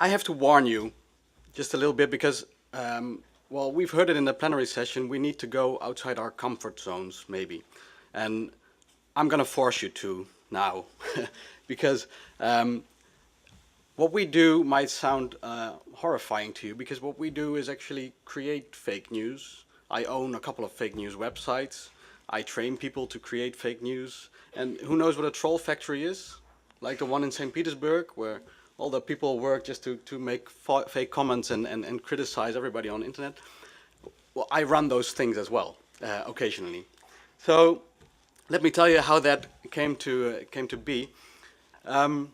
I have to warn you just a little bit because, well, we've heard it in the plenary session, we need to go outside our comfort zones, maybe. And I'm going to force you to now, because what we do might sound horrifying to you, because what we do is actually create fake news. I own a couple of fake news websites. I train people to create fake news. And who knows what a troll factory is? Like the one in St. Petersburg, where all the people work just to make fake comments and criticize everybody on the internet. Well, I run those things as well, occasionally. So let me tell you how that came to be. I've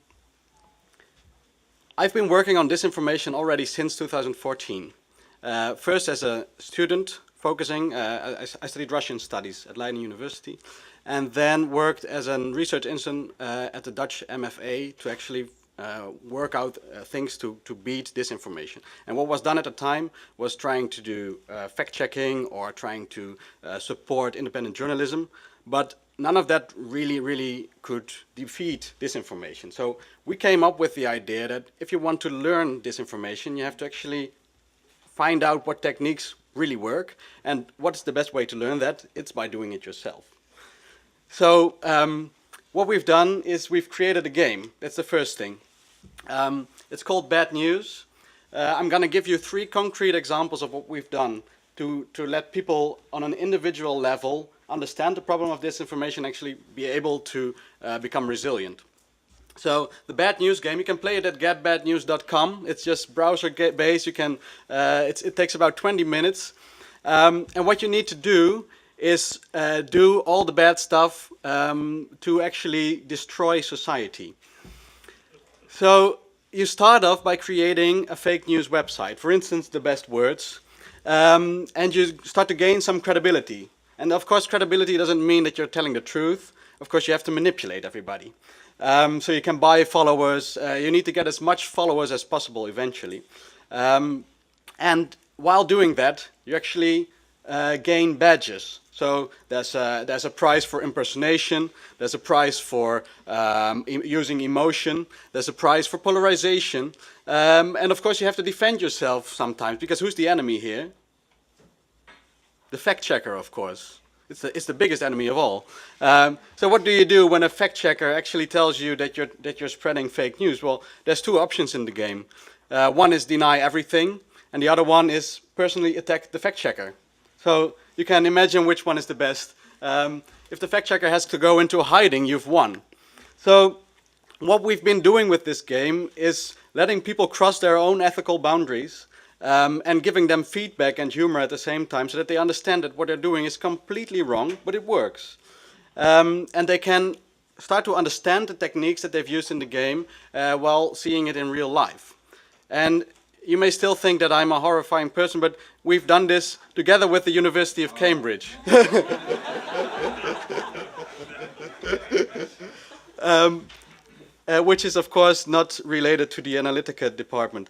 been working on disinformation already since 2014. First as a student, focusing, I studied Russian studies at Leiden University, and then worked as a research intern at the Dutch MFA to actually work out things to beat disinformation. And what was done at the time was trying to do fact-checking or trying to support independent journalism, but none of that really could defeat disinformation. So we came up with the idea that if you want to learn disinformation, you have to actually find out what techniques really work. And what's the best way to learn that? It's by doing it yourself. So what we've done is we've created a game. That's the first thing. It's called Bad News. I'm going to give you 3 concrete examples of what we've done to let people on an individual level understand the problem of disinformation, actually be able to become resilient. So the Bad News game, you can play it at getbadnews.com. It's just browser based. You can. It takes about 20 minutes. And what you need to do is do all the bad stuff to actually destroy society. So you start off by creating a fake news website, for instance, the best words, and you start to gain some credibility. And of course, credibility doesn't mean that you're telling the truth. Of course, you have to manipulate everybody. So you can buy followers. You need to get as much followers as possible eventually. And while doing that, you actually gain badges. So there's a prize for impersonation. There's a prize for using emotion. There's a prize for polarization. And of course, you have to defend yourself sometimes, because who's the enemy here? The fact checker, of course. It's the biggest enemy of all. So what do you do when a fact checker actually tells you that you're spreading fake news? Well, there's 2 options in the game. One is deny everything, and the other one is personally attack the fact checker. So you can imagine which one is the best. If the fact checker has to go into hiding, you've won. So what we've been doing with this game is letting people cross their own ethical boundaries. And giving them feedback and humor at the same time, so that they understand that what they're doing is completely wrong, but it works. And they can start to understand the techniques that they've used in the game while seeing it in real life. And you may still think that I'm a horrifying person, but we've done this together with the University of Cambridge. Which is, of course, not related to the Analytica department.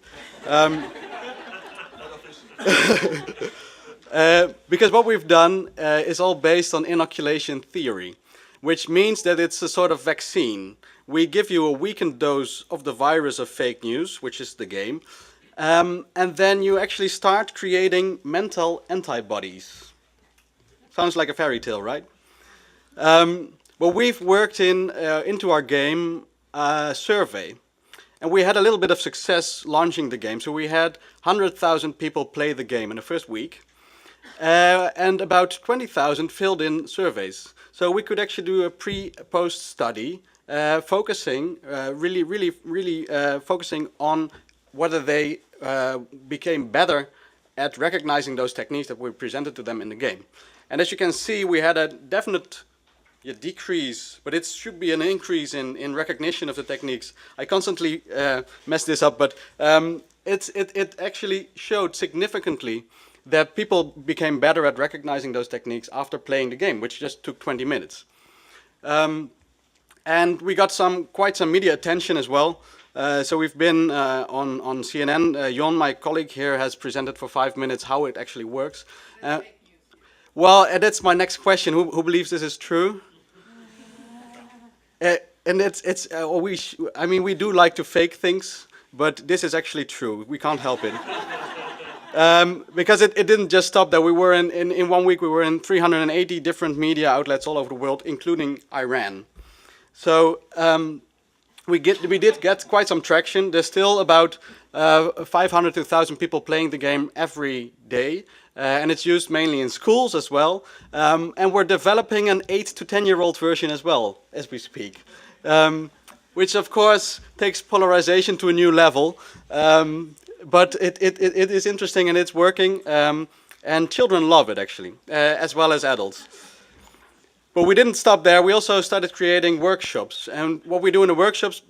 Because what we've done is all based on inoculation theory, which means that it's a sort of vaccine. We give you a weakened dose of the virus of fake news, which is the game, and then you actually start creating mental antibodies. Sounds like a fairy tale, right? Well, we've worked into our game a survey. And we had a little bit of success launching the game. So we had 100,000 people play the game in the first week. And about 20,000 filled in surveys. So we could actually do a pre-post study focusing, really focusing on whether they became better at recognizing those techniques that we presented to them in the game. And as you can see, we had a definite decrease, but it should be an increase in recognition of the techniques. I constantly mess this up, but it actually showed significantly that people became better at recognizing those techniques after playing the game, which just took 20 minutes. And we got quite some media attention as well. So we've been on CNN. Jon, my colleague here, has presented for 5 minutes how it actually works. Well, that's my next question. Who believes this is true? And we do like to fake things, but this is actually true. We can't help it. Because it didn't just stop there. We were in 1 week, we were in 380 different media outlets all over the world, including Iran. So we did get quite some traction. There's still about 500 to 1,000 people playing the game every day. And it's used mainly in schools as well. And we're developing an 8 to 10-year-old version as well, as we speak. Which of course takes polarization to a new level. But it is interesting and it's working. And children love it actually, as well as adults. But we didn't stop there. We also started creating workshops. And what we do in the workshops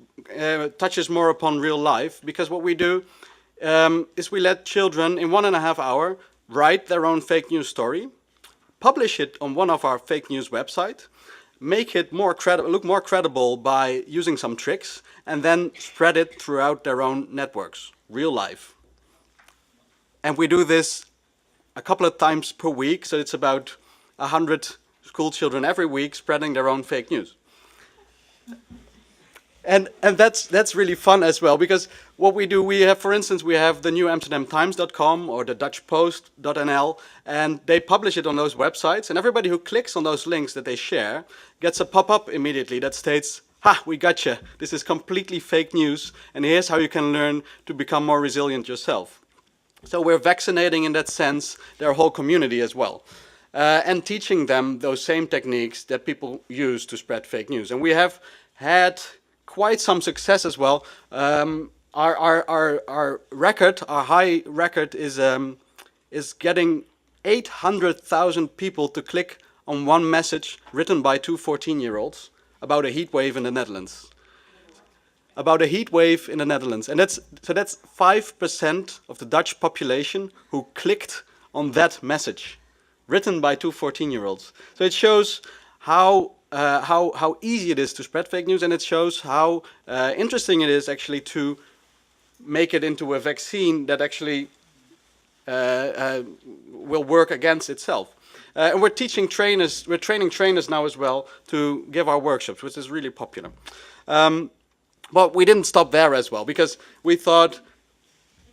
touches more upon real life. Because what we do is we let children in 1.5 hours write their own fake news story, publish it on one of our fake news websites, make it look more credible by using some tricks, and then spread it throughout their own networks, real life. And we do this a couple of times per week, so it's about 100 school children every week spreading their own fake news. And that's really fun as well, because what we do, we have, for instance, we have the new AmsterdamTimes.com or the DutchPost.nl, and they publish it on those websites, and everybody who clicks on those links that they share gets a pop-up immediately that states, "Ha, we gotcha, this is completely fake news, and here's how you can learn to become more resilient yourself." So we're vaccinating in that sense their whole community as well, and teaching them those same techniques that people use to spread fake news. And we have had quite some success as well. Our record, our high record, is getting 800,000 people to click on one message written by two 14-year-olds about a heat wave in the Netherlands. About a heat wave in the Netherlands, and that's 5% of the Dutch population who clicked on that message, written by two 14-year-olds. So it shows how easy it is to spread fake news, and it shows how interesting it is actually to make it into a vaccine that actually will work against itself. And we're training trainers now as well to give our workshops, which is really popular. But we didn't stop there as well, because we thought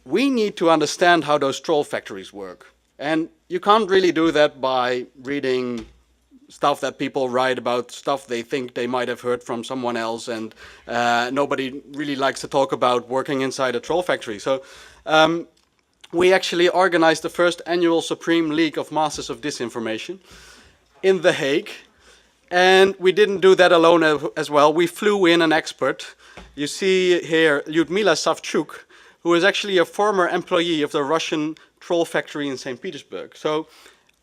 we need to understand how those troll factories work. And you can't really do that by reading stuff that people write about stuff they think they might have heard from someone else, and nobody really likes to talk about working inside a troll factory. So we actually organized the first annual Supreme League of Masters of Disinformation in The Hague. And we didn't do that alone as well. We flew in an expert. You see here Lyudmila Savchuk, who is actually a former employee of the Russian troll factory in St. Petersburg. So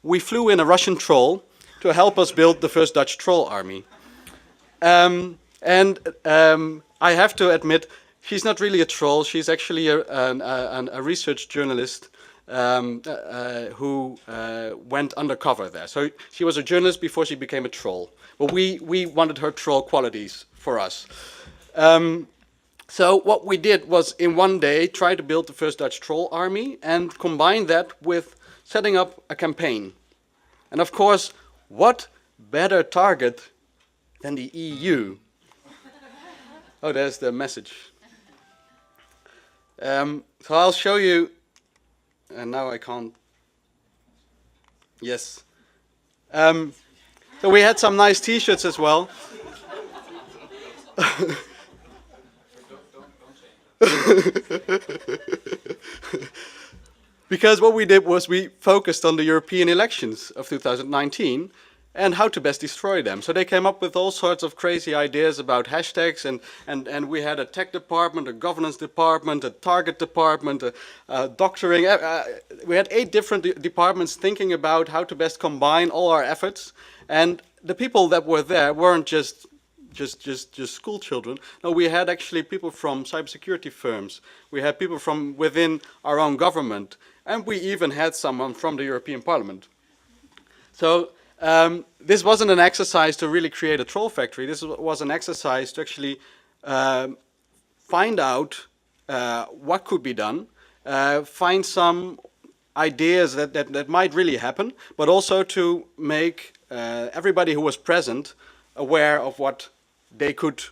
we flew in a Russian troll to help us build the first Dutch troll army. I have to admit, she's not really a troll. She's actually a research journalist who went undercover there. So she was a journalist before she became a troll. But we wanted her troll qualities for us. So what we did was, in one day, try to build the first Dutch troll army and combine that with setting up a campaign. And of course, what better target than the EU? Oh, there's the message. So I'll show you, and now I can't. Yes. So we had some nice T-shirts as well. Because what we did was we focused on the European elections of 2019 and how to best destroy them. So they came up with all sorts of crazy ideas about hashtags, and we had a tech department, a governance department, a target department, a doctoring. We had 8 different departments thinking about how to best combine all our efforts. And the people that were there weren't just school children. No, we had actually people from cybersecurity firms. We had people from within our own government. And we even had someone from the European Parliament. So this wasn't an exercise to really create a troll factory. This was an exercise to actually find out what could be done, find some ideas that might really happen, but also to make everybody who was present aware of what they could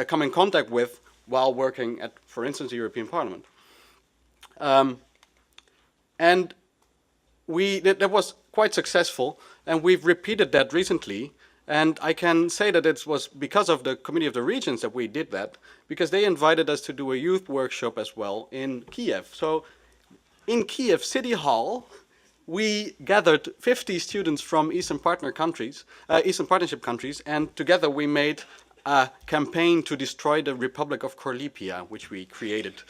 come in contact with while working at, for instance, the European Parliament. And that was quite successful, and we've repeated that recently. And I can say that it was because of the Committee of the Regions that we did that, because they invited us to do a youth workshop as well in Kiev. So in Kiev City Hall, we gathered 50 students from Eastern Partnership countries, and together we made a campaign to destroy the Republic of Korlipia, which we created.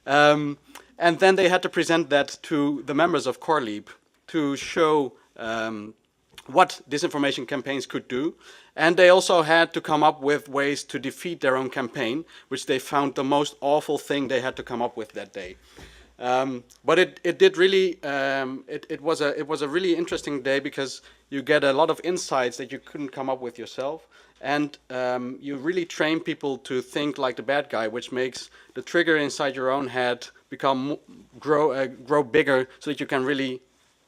And then they had to present that to the members of Korlip to show what disinformation campaigns could do. And they also had to come up with ways to defeat their own campaign, which they found the most awful thing they had to come up with that day. But it did really, it was a really interesting day, because you get a lot of insights that you couldn't come up with yourself. And you really train people to think like the bad guy, which makes the trigger inside your own head grow bigger, so that you can really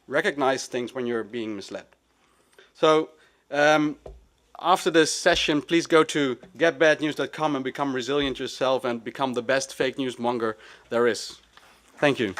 recognize things when you're being misled. So after this session, please go to getbadnews.com and become resilient yourself and become the best fake news monger there is. Thank you.